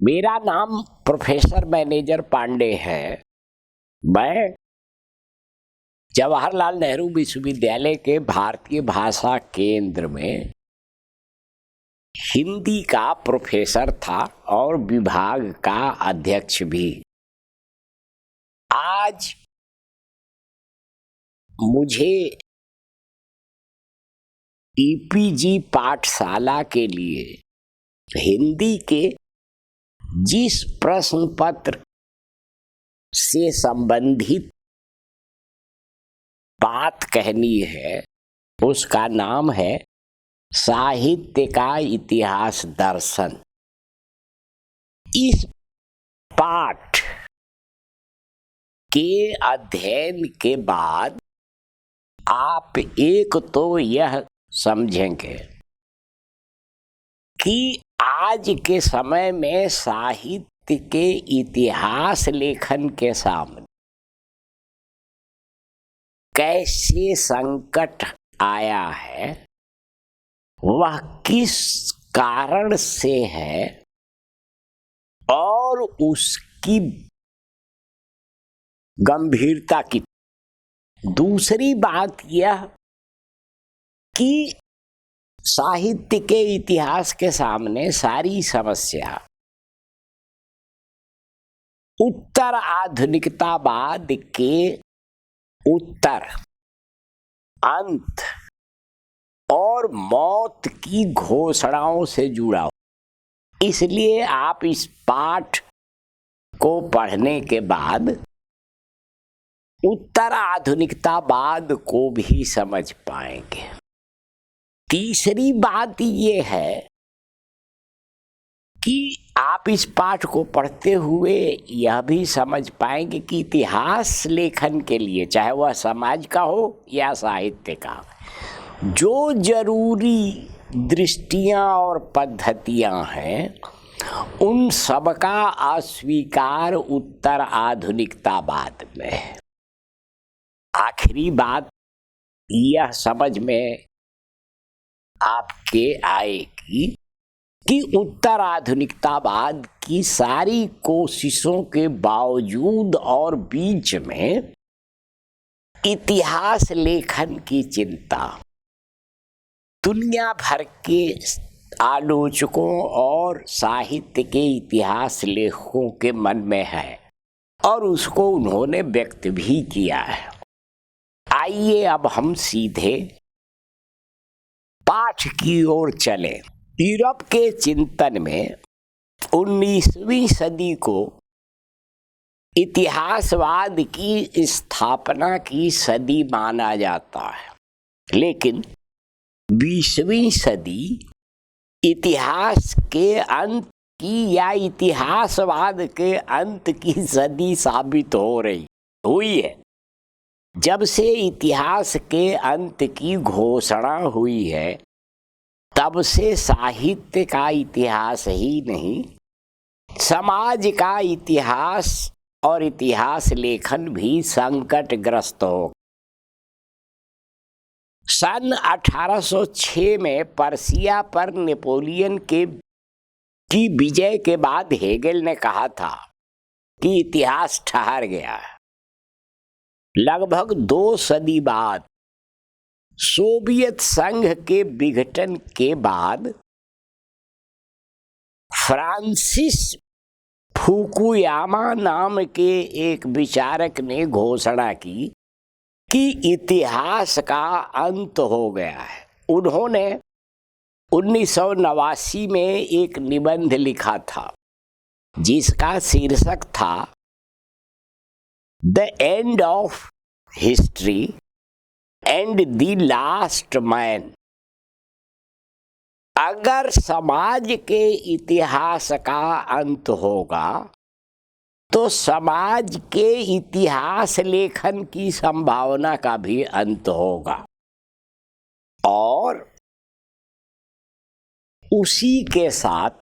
मेरा नाम professor manager Pandey है। मैं जवाहरलाल नेहरू विश्वविद्यालय के भारतीय भाषा केंद्र में हिंदी का प्रोफेसर था और विभाग का अध्यक्ष भी। आज मुझे ईपीजी पाठशाला के लिए हिंदी के जिस प्रश्न पत्र से संबंधित बात कहनी है उसका नाम है साहित्य का इतिहास दर्शन। इस पाठ के अध्ययन के बाद आप एक तो यह समझेंगे कि आज के समय में साहित्य के इतिहास लेखन के सामने कैसे संकट आया है, वह किस कारण से है और उसकी गंभीरता की। दूसरी बात यह कि साहित्य के इतिहास के सामने सारी समस्या उत्तर आधुनिकतावाद के उत्तर, अंत और मौत की घोषणाओं से जुड़ा हो। इसलिए आप इस पाठ को पढ़ने के बाद उत्तर आधुनिकतावाद को भी समझ पाएंगे। तीसरी बात ये है कि आप इस पाठ को पढ़ते हुए यह भी समझ पाएंगे कि इतिहास लेखन के लिए, चाहे वह समाज का हो या साहित्य का, जो जरूरी दृष्टियां और पद्धतियां हैं उन सबका अस्वीकार उत्तर आधुनिकतावाद में है। आखिरी बात यह समझ में आपके आएगी कि उत्तर आधुनिकतावाद की सारी कोशिशों के बावजूद और बीच में इतिहास लेखन की चिंता दुनिया भर के आलोचकों और साहित्य के इतिहास लेखकों के मन में है और उसको उन्होंने व्यक्त भी किया है। आइए अब हम सीधे पाठ की ओर चलें। यूरोप के चिंतन में 19वीं सदी को इतिहासवाद की स्थापना की सदी माना जाता है, लेकिन 20वीं सदी इतिहास के अंत की या इतिहासवाद के अंत की सदी साबित हुई है। जब से इतिहास के अंत की घोषणा हुई है तब से साहित्य का इतिहास ही नहीं, समाज का इतिहास और इतिहास लेखन भी संकटग्रस्त हो। सन 1806 में पर्सिया पर नेपोलियन की विजय के बाद हेगेल ने कहा था कि इतिहास ठहर गया है। लगभग 2 सदी बाद सोवियत संघ के विघटन के बाद फ्रांसिस फुकुयामा नाम के एक विचारक ने घोषणा की कि इतिहास का अंत हो गया है। उन्होंने 1989 में एक निबंध लिखा था जिसका शीर्षक था the end of history and the last man. अगर समाज के इतिहास का अंत होगा तो समाज के इतिहास लेखन की संभावना का भी अंत होगा और उसी के साथ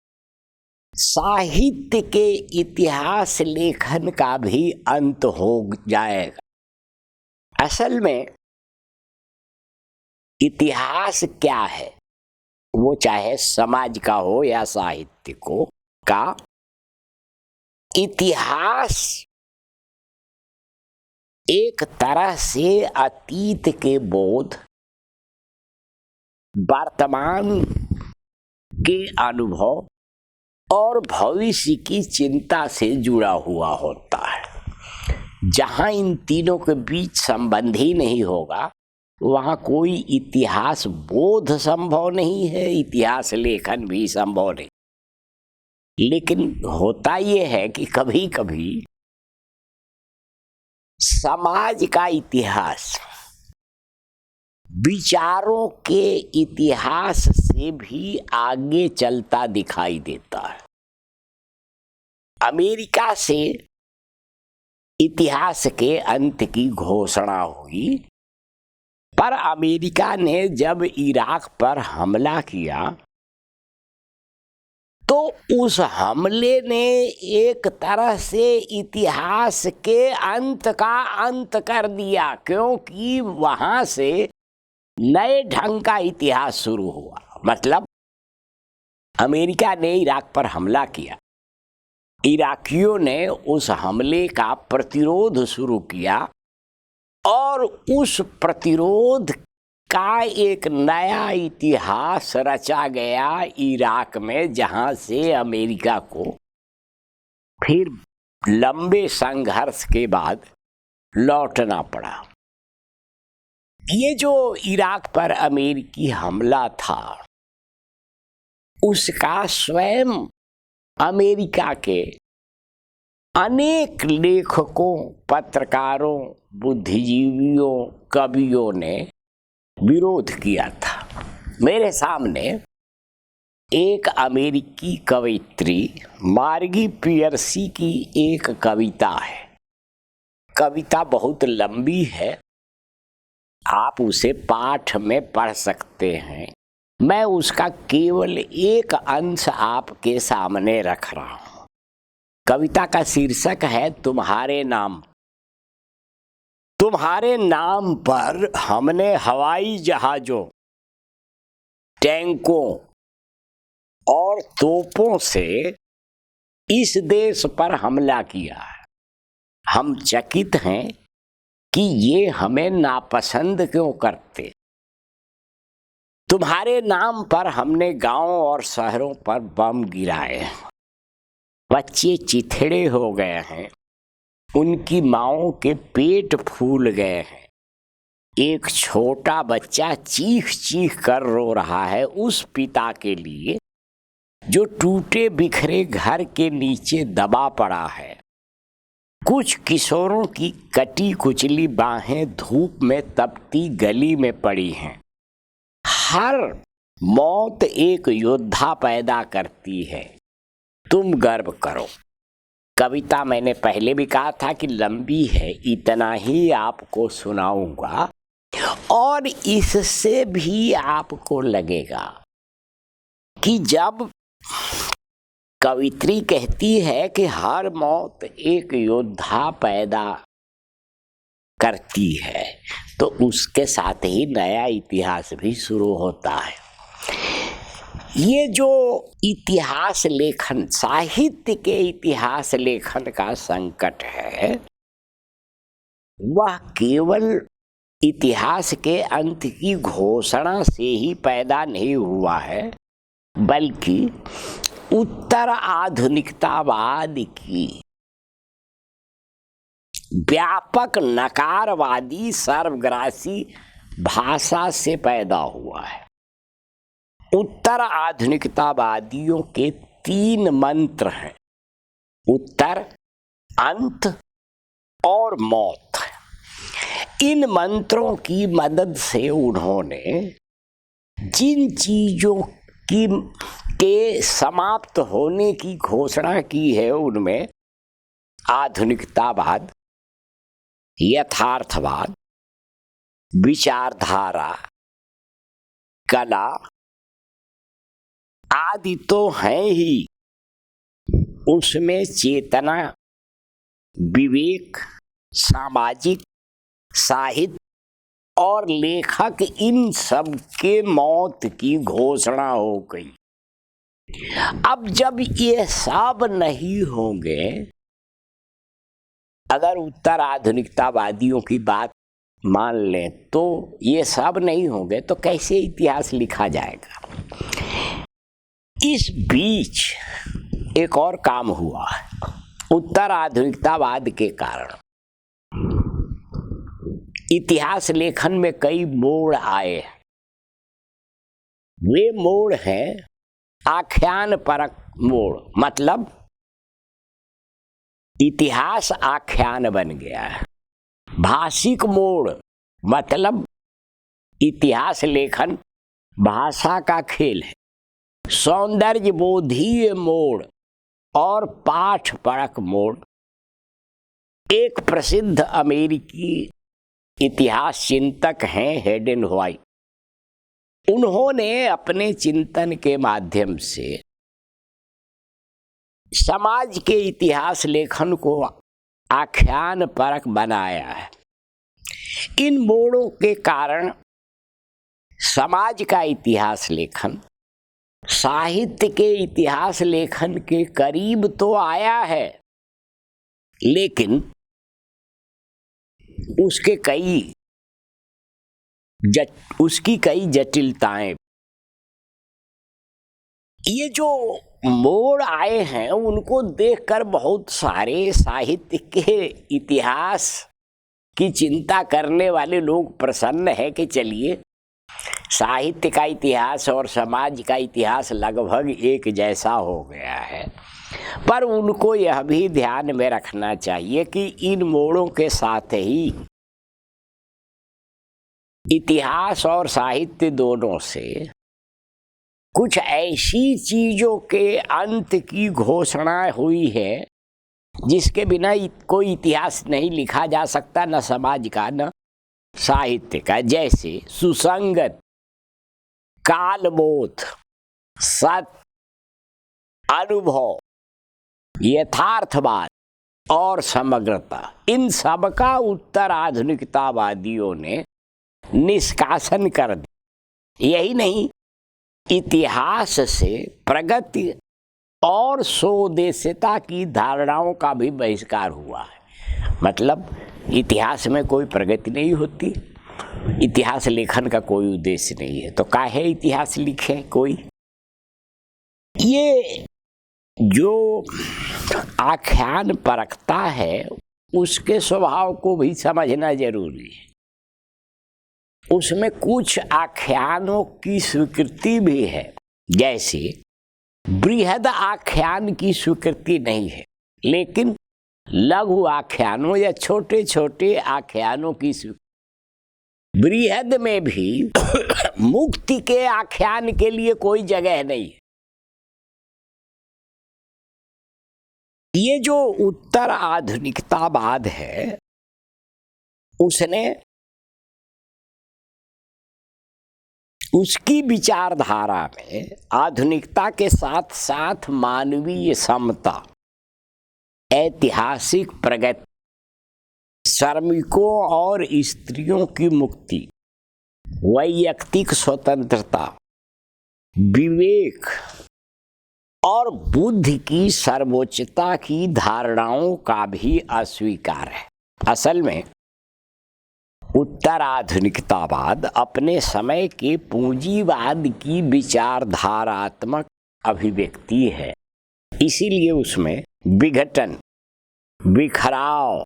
साहित्य के इतिहास लेखन का भी अंत हो जाएगा। असल में इतिहास क्या है, वो चाहे समाज का हो या साहित्य का, इतिहास एक तरह से अतीत के बोध, वर्तमान के अनुभव और भविष्य की चिंता से जुड़ा हुआ होता है। जहाँ इन तीनों के बीच संबंध ही नहीं होगा, वहाँ कोई इतिहास बोध संभव नहीं है, इतिहास लेखन भी संभव नहीं। लेकिन होता ये है कि कभी कभी समाज का इतिहास विचारों के इतिहास से भी आगे चलता दिखाई देता है। अमेरिका से इतिहास के अंत की घोषणा हुई, पर अमेरिका ने जब इराक पर हमला किया तो उस हमले ने एक तरह से इतिहास के अंत का अंत कर दिया, क्योंकि वहां से नए ढंग का इतिहास शुरू हुआ। मतलब अमेरिका ने इराक पर हमला किया, इराकियों ने उस हमले का प्रतिरोध शुरू किया और उस प्रतिरोध का एक नया इतिहास रचा गया इराक में, जहां से अमेरिका को फिर लंबे संघर्ष के बाद लौटना पड़ा। ये जो इराक पर अमेरिकी हमला था, उसका स्वयं अमेरिका के अनेक लेखकों, पत्रकारों, बुद्धिजीवियों, कवियों ने विरोध किया था। मेरे सामने एक अमेरिकी कवयित्री मार्गी पियर्सी की एक कविता है। कविता बहुत लंबी है, आप उसे पाठ में पढ़ सकते हैं। मैं उसका केवल एक अंश आपके सामने रख रहा हूं। कविता का शीर्षक है तुम्हारे नाम। तुम्हारे नाम पर हमने हवाई जहाजों, टैंकों और तोपों से इस देश पर हमला किया है। हम चकित हैं कि ये हमें नापसंद क्यों करते। तुम्हारे नाम पर हमने गांवों और शहरों पर बम गिराए। बच्चे चिथड़े हो गए हैं, उनकी माँओं के पेट फूल गए हैं। एक छोटा बच्चा चीख चीख कर रो रहा है उस पिता के लिए जो टूटे बिखरे घर के नीचे दबा पड़ा है। कुछ किशोरों की कटी कुचली बाहें धूप में तपती गली में पड़ी हैं। हर मौत एक योद्धा पैदा करती है, तुम गर्व करो। कविता मैंने पहले भी कहा था कि लंबी है, इतना ही आपको सुनाऊंगा और इससे भी आपको लगेगा कि जब कवित्री कहती है कि हर मौत एक योद्धा पैदा करती है, तो उसके साथ ही नया इतिहास भी शुरू होता है। ये जो इतिहास लेखन, साहित्य के इतिहास लेखन का संकट है, वह केवल इतिहास के अंत की घोषणा से ही पैदा नहीं हुआ है, बल्कि उत्तर आधुनिकतावाद की व्यापक नकारवादी सर्वग्रासी भाषा से पैदा हुआ है। उत्तर आधुनिकतावादियों के 3 मंत्र हैं, उत्तर, अंत और मौत। इन मंत्रों की मदद से उन्होंने जिन चीजों के समाप्त होने की घोषणा की है, उनमें आधुनिकतावाद, यथार्थवाद, विचारधारा, कला आदि तो हैं ही, उसमें चेतना, विवेक, सामाजिक, साहित्य और लेखक, इन सब के मौत की घोषणा हो गई। अब जब ये सब नहीं होंगे अगर उत्तर आधुनिकतावादियों की बात मान लें तो ये सब नहीं होंगे तो कैसे इतिहास लिखा जाएगा। इस बीच एक और काम हुआ उत्तर आधुनिकतावाद के कारण। इतिहास लेखन में कई मोड़ आए। वे मोड़ हैं आख्यान परक मोड़, मतलब इतिहास आख्यान बन गया है। भाषिक मोड़, मतलब इतिहास लेखन भाषा का खेल है। सौंदर्य बोधीय मोड़ और पाठ परक मोड़। एक प्रसिद्ध अमेरिकी इतिहास चिंतक हैं हेडन व्हाइट। उन्होंने अपने चिंतन के माध्यम से समाज के इतिहास लेखन को आख्यान परक बनाया है। इन मोड़ों के कारण समाज का इतिहास लेखन साहित्य के इतिहास लेखन के करीब तो आया है, लेकिन उसकी कई जटिलताएं। ये जो मोड़ आए हैं उनको देखकर बहुत सारे साहित्य के इतिहास की चिंता करने वाले लोग प्रसन्न है कि चलिए साहित्य का इतिहास और समाज का इतिहास लगभग एक जैसा हो गया है। पर उनको यह भी ध्यान में रखना चाहिए कि इन मोड़ों के साथ ही इतिहास और साहित्य दोनों से कुछ ऐसी चीजों के अंत की घोषणा हुई है जिसके बिना कोई इतिहास नहीं लिखा जा सकता, न समाज का न साहित्य का। जैसे सुसंगत, कालबोध, सत्य, अनुभव, यथार्थवाद और समग्रता, इन सब का उत्तर आधुनिकतावादियों ने निष्कासन कर दिया। यही नहीं, इतिहास से प्रगति और स्वदेशिता की धारणाओं का भी बहिष्कार हुआ है। मतलब इतिहास में कोई प्रगति नहीं होती, इतिहास लेखन का कोई उद्देश्य नहीं है, तो काहे इतिहास लिखे कोई। ये जो आख्यान परखता है उसके स्वभाव को भी समझना जरूरी है। उसमें कुछ आख्यानों की स्वीकृति भी है, जैसे बृहद आख्यान की स्वीकृति नहीं है, लेकिन लघु आख्यानों या छोटे छोटे आख्यानों की स्वीकृति। बृहद में भी मुक्ति के आख्यान के लिए कोई जगह नहीं है। ये जो उत्तर आधुनिकतावाद है उसने उसकी विचारधारा में आधुनिकता के साथ साथ मानवीय समता, ऐतिहासिक प्रगति, श्रमिकों और स्त्रियों की मुक्ति, वैयक्तिक स्वतंत्रता, विवेक और बुद्धि की सर्वोच्चता की धारणाओं का भी अस्वीकार है। असल में उत्तर आधुनिकतावाद अपने समय के पूंजीवाद की विचारधारात्मक अभिव्यक्ति है, इसीलिए उसमें विघटन, बिखराव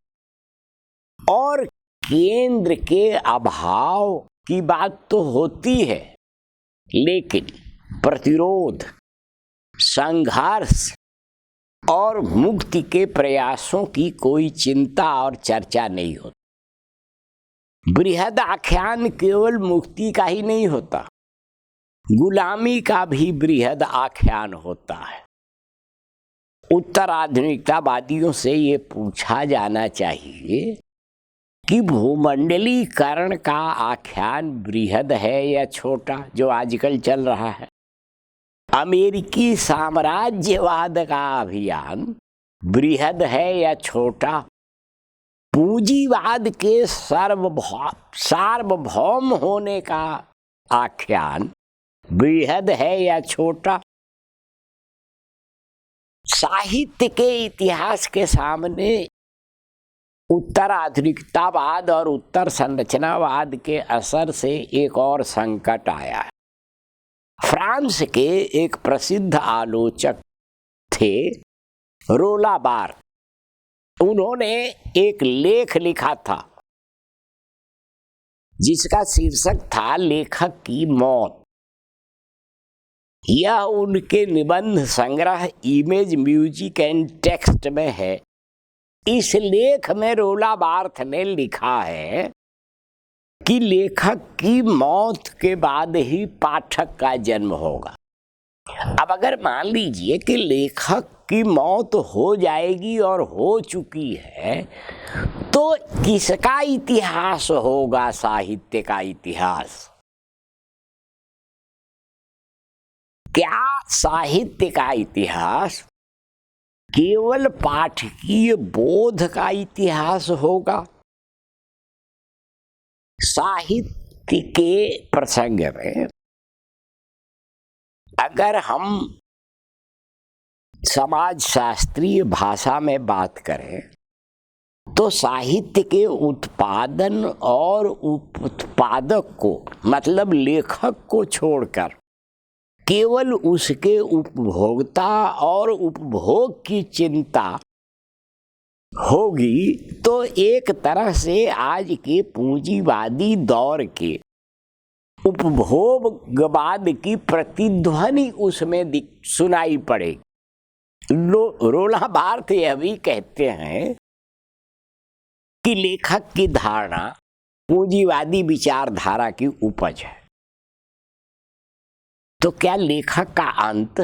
और केंद्र के अभाव की बात तो होती है, लेकिन प्रतिरोध, संघर्ष और मुक्ति के प्रयासों की कोई चिंता और चर्चा नहीं होती। बृहद आख्यान केवल मुक्ति का ही नहीं होता, गुलामी का भी बृहद आख्यान होता है। उत्तर आधुनिकतावादियों से ये पूछा जाना चाहिए कि भूमंडलीकरण का आख्यान बृहद है या छोटा, जो आजकल चल रहा है। अमेरिकी साम्राज्यवाद का अभियान बृहद है या छोटा। पूंजीवाद के सार्वभौम होने का आख्यान बृहद है या छोटा। साहित्य के इतिहास के सामने उत्तर आधुनिकतावाद और उत्तर संरचनावाद के असर से एक और संकट आया है। फ्रांस के एक प्रसिद्ध आलोचक थे रोला बार्थ। उन्होंने एक लेख लिखा था जिसका शीर्षक था लेखक की मौत। यह उनके निबंध संग्रह इमेज, म्यूजिक एंड टेक्स्ट में है। इस लेख में रोला बार्थ ने लिखा है कि लेखक की मौत के बाद ही पाठक का जन्म होगा। अब अगर मान लीजिए कि लेखक की मौत हो जाएगी और हो चुकी है, तो किसका इतिहास होगा? साहित्य का इतिहास। क्या साहित्य का इतिहास केवल पाठकीय बोध का इतिहास होगा? साहित्य के प्रसंग में अगर हम समाज शास्त्रीय भाषा में बात करें तो साहित्य के उत्पादन और उत्पादक को, मतलब लेखक को छोड़कर केवल उसके उपभोक्ता और उपभोग की चिंता होगी तो एक तरह से आज के पूंजीवादी दौर के उपभोगवाद की प्रतिध्वनि उसमें सुनाई पड़ेगी। रोला बार्थ यह भी कहते हैं कि लेखक की धारणा पूंजीवादी विचारधारा की उपज है। तो क्या लेखक का अंत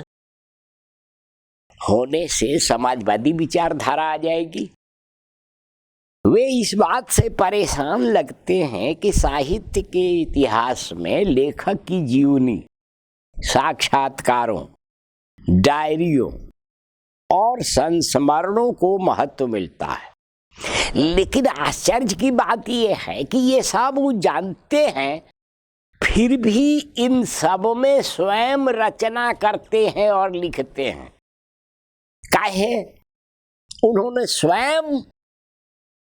होने से समाजवादी विचारधारा आ जाएगी? वे इस बात से परेशान लगते हैं कि साहित्य के इतिहास में लेखक की जीवनी, साक्षात्कारों, डायरियों और संस्मरणों को महत्व मिलता है। लेकिन आश्चर्य की बात यह है कि ये सब वो जानते हैं, फिर भी इन सब में स्वयं रचना करते हैं और लिखते हैं। काहे? उन्होंने स्वयं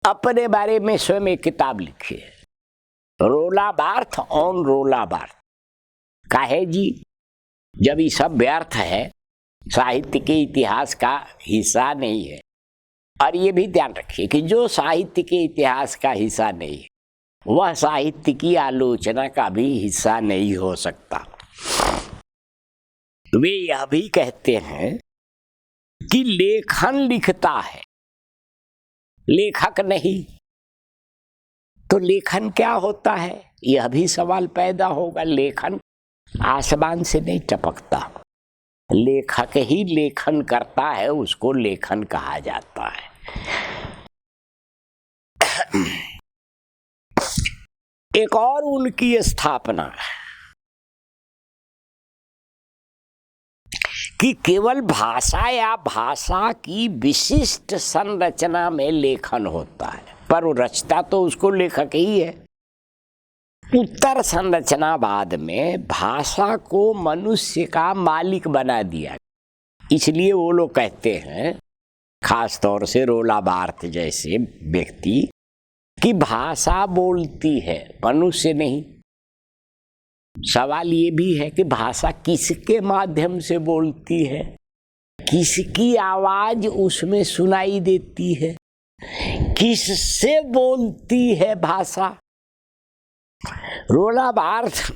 अपने बारे में स्वयं एक किताब लिखी है, रोला बार्थ ऑन रोला बार्थ। काहे जी? जब ये सब व्यर्थ है, साहित्य के इतिहास का हिस्सा नहीं है। और ये भी ध्यान रखिए कि जो साहित्य के इतिहास का हिस्सा नहीं है वह साहित्य की आलोचना का भी हिस्सा नहीं हो सकता। वे यह भी कहते हैं कि लेखन लिखता है, लेखक नहीं। तो लेखन क्या होता है? यह भी सवाल पैदा होगा। लेखन आसमान से नहीं टपकता, लेखक ही लेखन करता है, उसको लेखन कहा जाता है। एक और उनकी स्थापना है कि केवल भाषा या भाषा की विशिष्ट संरचना में लेखन होता है, पर वो रचता तो उसको लेखक ही है। उत्तर संरचनावाद में भाषा को मनुष्य का मालिक बना दिया, इसलिए वो लोग कहते हैं, खास तौर से रोला बार्थ जैसे व्यक्ति, कि भाषा बोलती है, मनुष्य नहीं। सवाल ये भी है कि भाषा किसके माध्यम से बोलती है, किसकी आवाज उसमें सुनाई देती है, किससे बोलती है भाषा। रोला बार्थ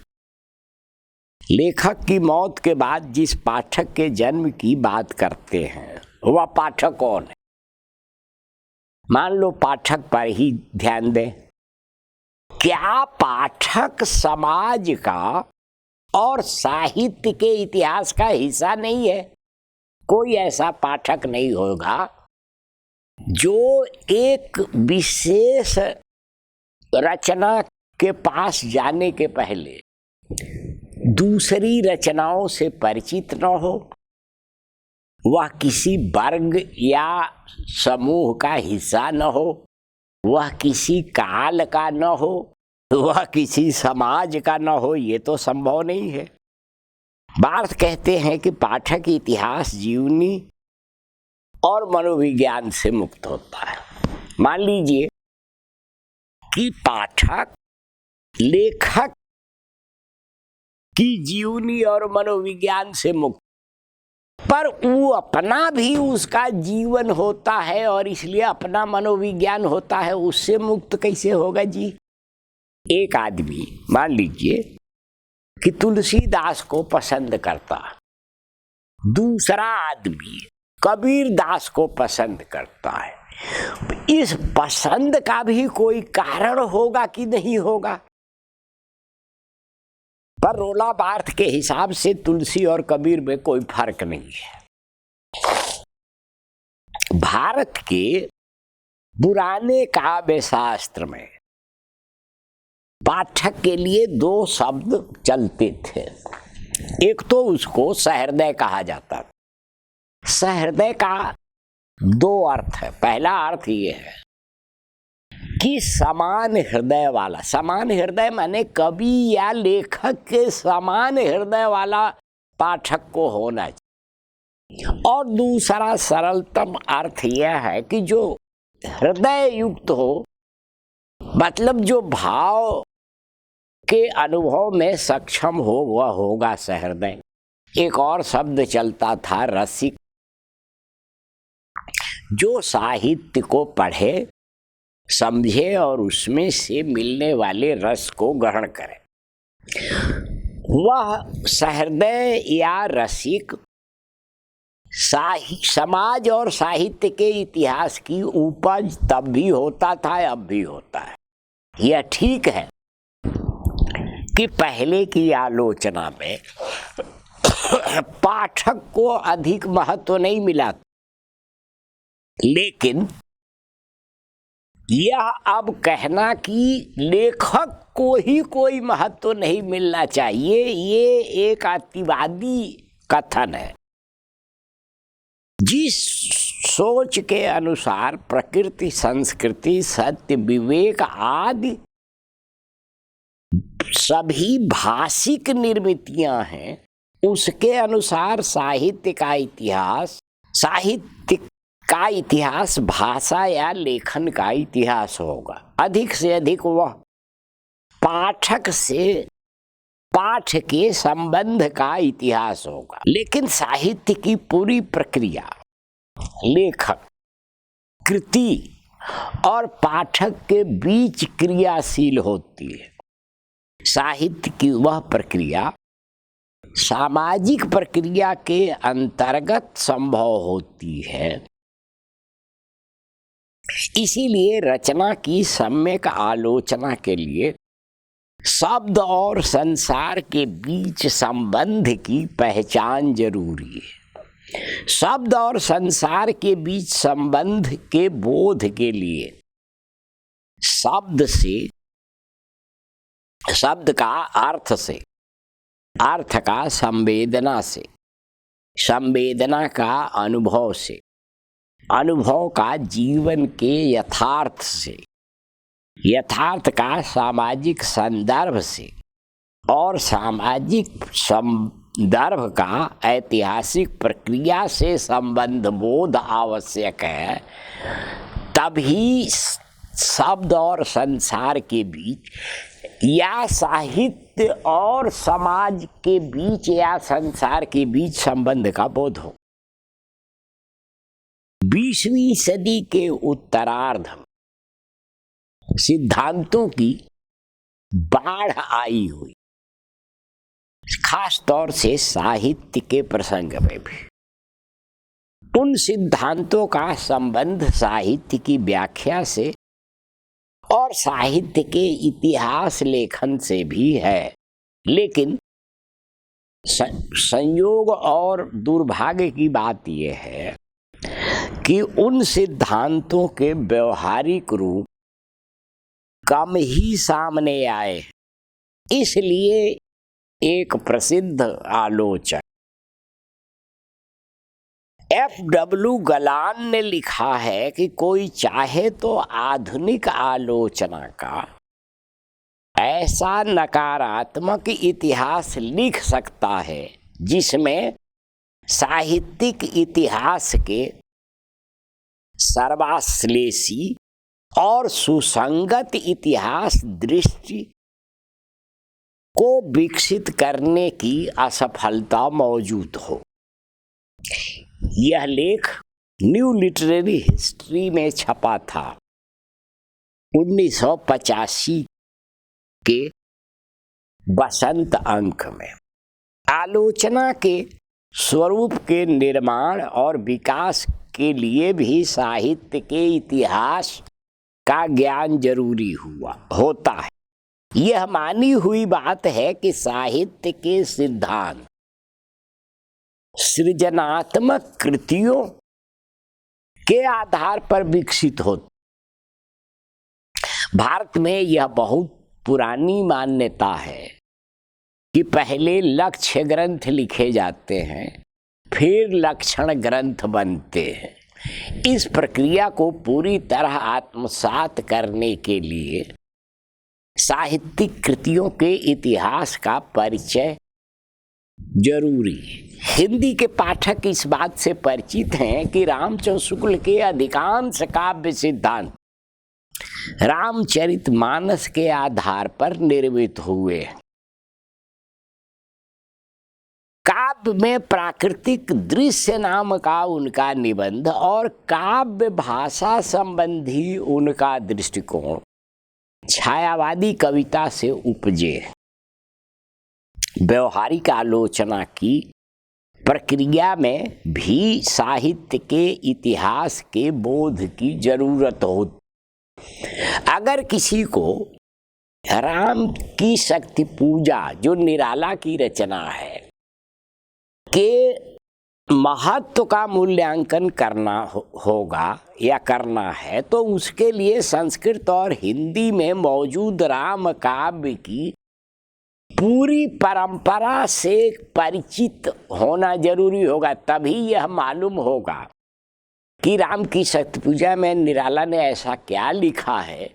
लेखक की मौत के बाद जिस पाठक के जन्म की बात करते हैं वह पाठक कौन है? मान लो पाठक पर ही ध्यान दें। क्या पाठक समाज का और साहित्य के इतिहास का हिस्सा नहीं है? कोई ऐसा पाठक नहीं होगा जो एक विशेष रचना के पास जाने के पहले दूसरी रचनाओं से परिचित न हो, वह किसी वर्ग या समूह का हिस्सा न हो, वह किसी काल का न हो, वह किसी समाज का न हो। ये तो संभव नहीं है। बार्थ कहते हैं कि पाठक इतिहास, जीवनी और मनोविज्ञान से मुक्त होता है। मान लीजिए कि पाठक लेखक की जीवनी और मनोविज्ञान से मुक्त, पर वो अपना भी उसका जीवन होता है और इसलिए अपना मनोविज्ञान होता है, उससे मुक्त कैसे होगा जी? एक आदमी मान लीजिए कि तुलसीदास को पसंद करता, दूसरा आदमी कबीर दास को पसंद करता है, इस पसंद का भी कोई कारण होगा कि नहीं होगा? पर रोला बार्थ के हिसाब से तुलसी और कबीर में कोई फर्क नहीं है। भारत के पुराने काव्य शास्त्र में पाठक के लिए दो शब्द चलते थे। एक तो उसको सहृदय कहा जाता। सहृदय का दो अर्थ है। पहला अर्थ ये है कि समान हृदय वाला, समान हृदय माने कवि या लेखक के समान हृदय वाला पाठक को होना चाहिए। और दूसरा सरलतम अर्थ यह है कि जो हृदय युक्त हो, मतलब जो भाव के अनुभव में सक्षम हो, वह होगा सहृदय। एक और शब्द चलता था रसिक, जो साहित्य को पढ़े, समझे और उसमें से मिलने वाले रस को ग्रहण करे, वह सहृदय या रसिक समाज और साहित्य के इतिहास की उपज तब भी होता था, अब भी होता है। यह ठीक है कि पहले की आलोचना में पाठक को अधिक महत्व नहीं मिला, लेकिन यह अब कहना कि लेखक को ही कोई महत्व नहीं मिलना चाहिए, ये एक अतिवादी कथन है। जिस सोच के अनुसार प्रकृति, संस्कृति, सत्य, विवेक आदि सभी भाषिक निर्मितियां हैं, उसके अनुसार साहित्य का इतिहास भाषा या लेखन का इतिहास होगा। अधिक से अधिक वह पाठक से पाठ के संबंध का इतिहास होगा। लेकिन साहित्य की पूरी प्रक्रिया लेखक, कृति और पाठक के बीच क्रियाशील होती है। साहित्य की वह प्रक्रिया सामाजिक प्रक्रिया के अंतर्गत संभव होती है। इसीलिए रचना की सम्यक आलोचना के लिए शब्द और संसार के बीच संबंध की पहचान जरूरी है। शब्द और संसार के बीच संबंध के बोध के लिए शब्द का अर्थ से, अर्थ का संवेदना से, संवेदना का अनुभव से, अनुभव का जीवन के यथार्थ से, यथार्थ का सामाजिक संदर्भ से और सामाजिक संदर्भ का ऐतिहासिक प्रक्रिया से संबंध बोध आवश्यक है। तभी शब्द और संसार के बीच या साहित्य और समाज के बीच या संसार के बीच संबंध का बोध हो। 20वीं सदी के उत्तरार्ध में सिद्धांतों की बाढ़ आई हुई, खास तौर से साहित्य के प्रसंग में भी। उन सिद्धांतों का संबंध साहित्य की व्याख्या से और साहित्य के इतिहास लेखन से भी है। लेकिन संयोग और दुर्भाग्य की बात यह है कि उन सिद्धांतों के व्यवहारिक रूप कम ही सामने आए। इसलिए एक प्रसिद्ध आलोचक F.W. गलान ने लिखा है कि कोई चाहे तो आधुनिक आलोचना का ऐसा नकारात्मक इतिहास लिख सकता है जिसमें साहित्यिक इतिहास के सर्वाश्लेषी और सुसंगत इतिहास दृष्टि को विकसित करने की असफलता मौजूद हो। यह लेख न्यू लिटरेरी हिस्ट्री में छपा था 1985 के बसंत अंक में। आलोचना के स्वरूप के निर्माण और विकास के लिए भी साहित्य के इतिहास का ज्ञान जरूरी होता है। यह मानी हुई बात है कि साहित्य के सिद्धांत सृजनात्मक कृतियों के आधार पर विकसित होते। भारत में यह बहुत पुरानी मान्यता है कि पहले लक्ष्य ग्रंथ लिखे जाते हैं, फिर लक्षण ग्रंथ बनते हैं। इस प्रक्रिया को पूरी तरह आत्मसात करने के लिए साहित्यिक कृतियों के इतिहास का परिचय जरूरी है। हिंदी के पाठक इस बात से परिचित हैं कि रामचंद्र शुक्ल के अधिकांश काव्य सिद्धांत रामचरितमानस के आधार पर निर्मित हुए। काव्य में प्राकृतिक दृश्य नाम का उनका निबंध और काव्य भाषा संबंधी उनका दृष्टिकोण छायावादी कविता से उपजे। व्यवहारिक आलोचना की प्रक्रिया में भी साहित्य के इतिहास के बोध की जरूरत होती। अगर किसी को राम की शक्ति पूजा, जो निराला की रचना है, के महत्व का मूल्यांकन करना होगा या करना है, तो उसके लिए संस्कृत और हिंदी में मौजूद राम काव्य की पूरी परंपरा से परिचित होना जरूरी होगा। तभी यह मालूम होगा कि राम की शक्ति पूजा में निराला ने ऐसा क्या लिखा है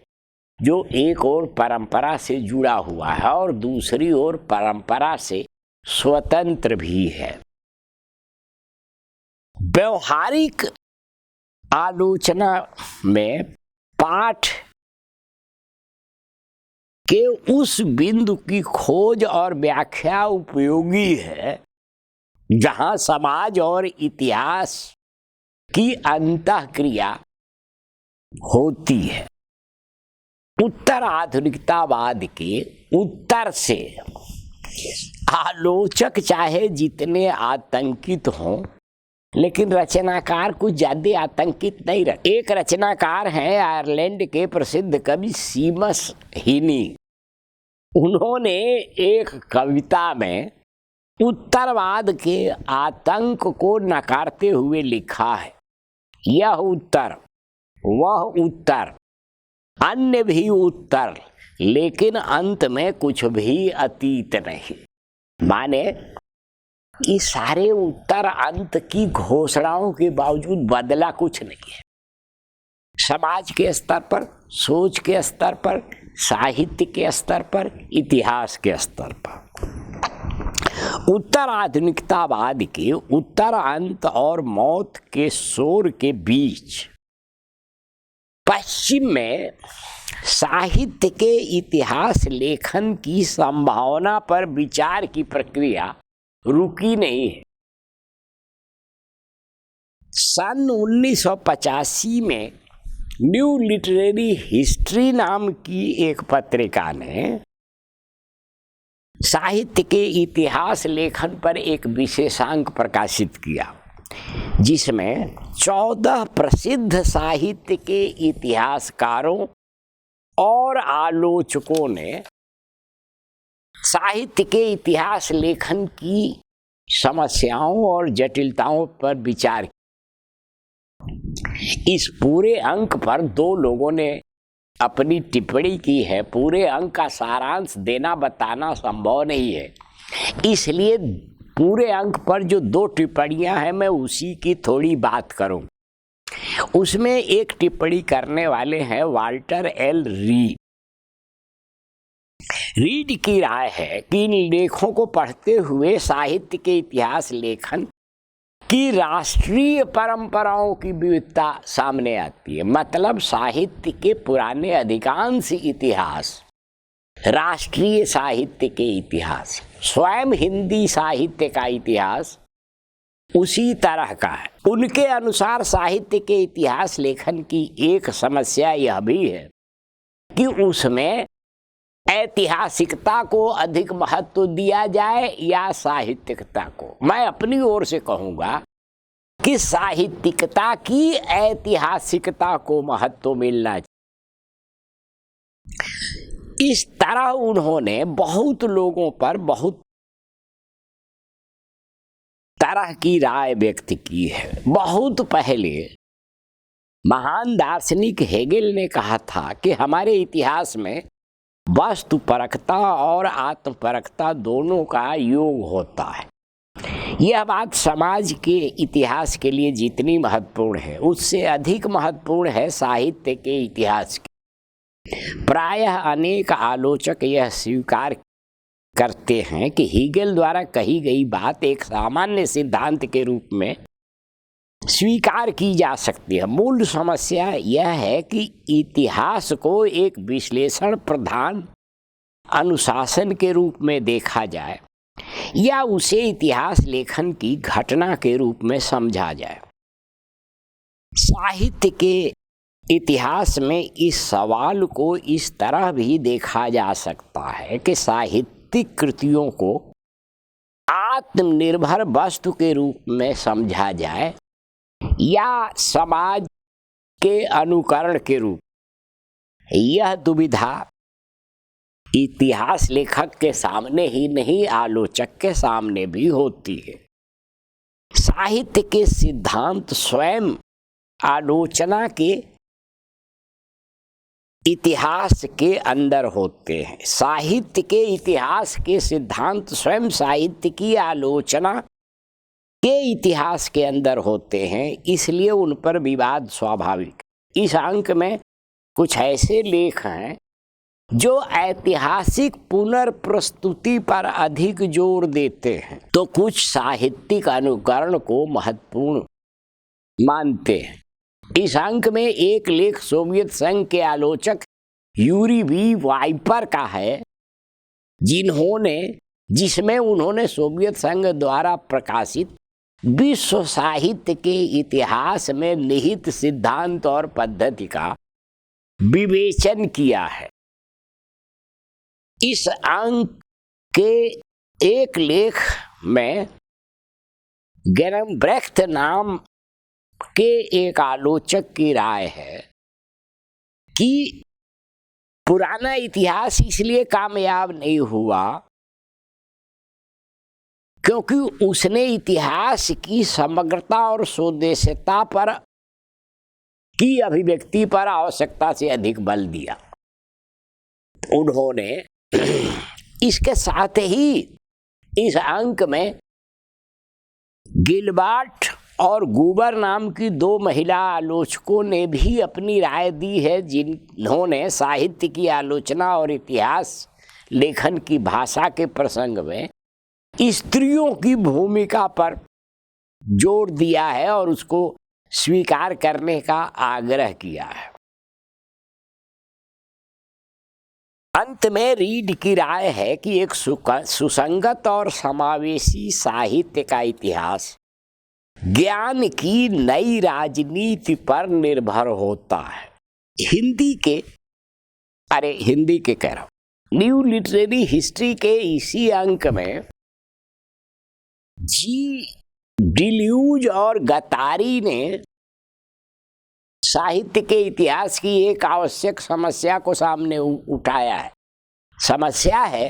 जो एक और परंपरा से जुड़ा हुआ है और दूसरी ओर परंपरा से स्वतंत्र भी है। व्यवहारिक आलोचना में पाठ के उस बिंदु की खोज और व्याख्या उपयोगी है जहां समाज और इतिहास की अंतःक्रिया होती है। उत्तर आधुनिकतावाद के उत्तर से आलोचक चाहे जितने आतंकित हों, लेकिन रचनाकार कुछ ज्यादा आतंकित नहीं रहे। एक रचनाकार हैं आयरलैंड के प्रसिद्ध कवि सीमस हीनी। उन्होंने एक कविता में उत्तरवाद के आतंक को नकारते हुए लिखा है, यह उत्तर, वह उत्तर, अन्य भी उत्तर, लेकिन अंत में कुछ भी अतीत नहीं। माने ये सारे उत्तर अंत की घोषणाओं के बावजूद बदला कुछ नहीं है। समाज के स्तर पर, सोच के स्तर पर, साहित्य के स्तर पर, इतिहास के स्तर पर। उत्तर आधुनिकतावाद के उत्तर अंत और मौत के शोर के बीच पश्चिम में साहित्य के इतिहास लेखन की संभावना पर विचार की प्रक्रिया रुकी नहीं है। सन 1985 में न्यू लिटरेरी हिस्ट्री नाम की एक पत्रिका ने साहित्य के इतिहास लेखन पर एक विशेषांक प्रकाशित किया, जिसमें 14 प्रसिद्ध साहित्य के इतिहासकारों और आलोचकों ने साहित्य के इतिहास लेखन की समस्याओं और जटिलताओं पर विचार किया। इस पूरे अंक पर 2 लोगों ने अपनी टिप्पणी की है। पूरे अंक का सारांश देना बताना संभव नहीं है, इसलिए पूरे अंक पर जो 2 टिप्पणियां हैं मैं उसी की थोड़ी बात करूं। उसमें एक टिप्पणी करने वाले हैं वाल्टर एल रीड। रीड की राय है कि इन लेखों को पढ़ते हुए साहित्य के इतिहास लेखन कि राष्ट्रीय परंपराओं की विविधता सामने आती है। मतलब साहित्य के पुराने अधिकांश इतिहास राष्ट्रीय साहित्य के इतिहास, स्वयं हिंदी साहित्य का इतिहास उसी तरह का है। उनके अनुसार साहित्य के इतिहास लेखन की एक समस्या यह भी है कि उसमें ऐतिहासिकता को अधिक महत्व दिया जाए या साहित्यिकता को। मैं अपनी ओर से कहूँगा कि साहित्यिकता की ऐतिहासिकता को महत्व मिलना चाहिए। इस तरह उन्होंने बहुत लोगों पर बहुत तरह की राय व्यक्त की है। बहुत पहले महान दार्शनिक हेगेल ने कहा था कि हमारे इतिहास में वस्तुपरकता और आत्मपरकता दोनों का योग होता है। यह बात समाज के इतिहास के लिए जितनी महत्वपूर्ण है उससे अधिक महत्वपूर्ण है साहित्य के इतिहास की। प्रायः अनेक आलोचक यह स्वीकार करते हैं कि हेगेल द्वारा कही गई बात एक सामान्य सिद्धांत के रूप में स्वीकार की जा सकती है। मूल समस्या यह है कि इतिहास को एक विश्लेषण प्रधान अनुशासन के रूप में देखा जाए या उसे इतिहास लेखन की घटना के रूप में समझा जाए। साहित्य के इतिहास में इस सवाल को इस तरह भी देखा जा सकता है कि साहित्यिक कृतियों को आत्मनिर्भर वस्तु के रूप में समझा जाए या समाज के अनुकरण के रूप। यह दुविधा इतिहास लेखक के सामने ही नहीं आलोचक के सामने भी होती है। साहित्य के सिद्धांत स्वयं आलोचना के इतिहास के अंदर होते हैं। साहित्य के इतिहास के सिद्धांत स्वयं साहित्य की आलोचना के इतिहास के अंदर होते हैं, इसलिए उन पर विवाद स्वाभाविक। इस अंक में कुछ ऐसे लेख हैं जो ऐतिहासिक पुनर्प्रस्तुति पर अधिक जोर देते हैं तो कुछ साहित्यिक अनुकरण को महत्वपूर्ण मानते हैं। इस अंक में एक लेख सोवियत संघ के आलोचक यूरी वी वाइपर का है, जिसमें उन्होंने सोवियत संघ द्वारा प्रकाशित विश्व साहित्य के इतिहास में निहित सिद्धांत और पद्धति का विवेचन किया है। इस अंक के एक लेख में गेरम्ब्रेख्त नाम के एक आलोचक की राय है कि पुराना इतिहास इसलिए कामयाब नहीं हुआ क्योंकि उसने इतिहास की समग्रता और स्वदेशिता पर की अभिव्यक्ति पर आवश्यकता से अधिक बल दिया। उन्होंने इसके साथ ही इस अंक में गिलबार्ट और गुबर नाम की दो महिला आलोचकों ने भी अपनी राय दी है, जिन्होंने साहित्य की आलोचना और इतिहास लेखन की भाषा के प्रसंग में स्त्रियों की भूमिका पर जोर दिया है और उसको स्वीकार करने का आग्रह किया है। अंत में रीड की राय है कि एक सुसंगत और समावेशी साहित्य का इतिहास ज्ञान की नई राजनीति पर निर्भर होता है। हिंदी के कह रहा हूं, न्यू लिटरेरी हिस्ट्री के इसी अंक में जी डिल्यूज और गतारी ने साहित्य के इतिहास की एक आवश्यक समस्या को सामने उठाया है। समस्या है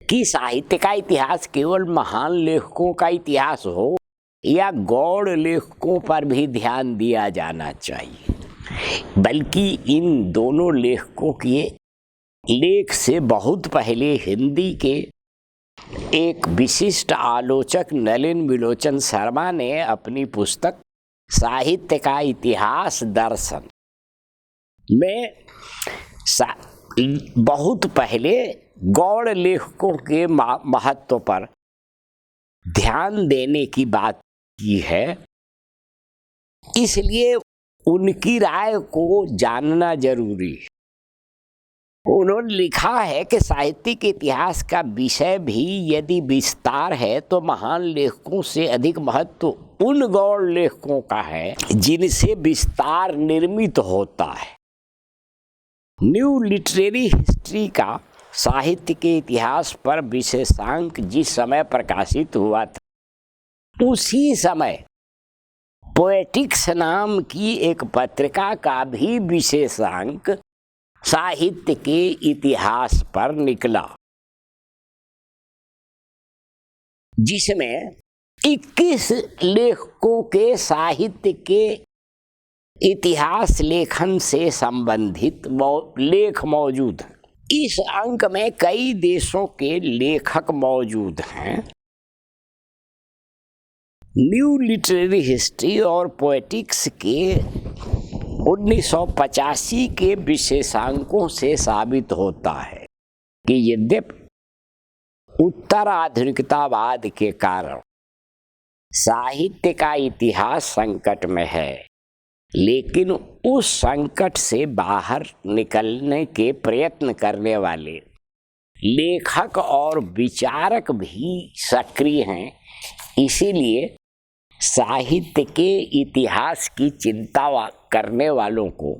कि साहित्य का इतिहास केवल महान लेखकों का इतिहास हो या गौड़ लेखकों पर भी ध्यान दिया जाना चाहिए, बल्कि इन दोनों लेखकों के लेख से बहुत पहले हिंदी के एक विशिष्ट आलोचक नलिन विलोचन शर्मा ने अपनी पुस्तक साहित्य का इतिहास दर्शन में बहुत पहले गौड़ लेखकों के महत्व पर ध्यान देने की बात की है, इसलिए उनकी राय को जानना जरूरी है। उन्होंने लिखा है कि साहित्यिक इतिहास का विषय भी यदि विस्तार है तो महान लेखकों से अधिक महत्व उन गौण लेखकों का है जिनसे विस्तार निर्मित होता है। न्यू लिटरेरी हिस्ट्री का साहित्य के इतिहास पर विशेषांक जिस समय प्रकाशित हुआ था, उसी समय पोएटिक्स नाम की एक पत्रिका का भी विशेषांक साहित्य के इतिहास पर निकला, जिसमें 21 लेखकों के साहित्य के इतिहास लेखन से संबंधित लेख मौजूद हैं। इस अंक में कई देशों के लेखक मौजूद हैं। न्यू लिटरेरी हिस्ट्री और पोएटिक्स के 1985 के विशेषांकों से साबित होता है कि यद्यपि उत्तर आधुनिकतावाद के कारण साहित्य का इतिहास संकट में है, लेकिन उस संकट से बाहर निकलने के प्रयत्न करने वाले लेखक और विचारक भी सक्रिय हैं। इसीलिए साहित्य के इतिहास की चिंता करने वालों को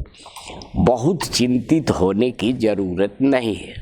बहुत चिंतित होने की जरूरत नहीं है।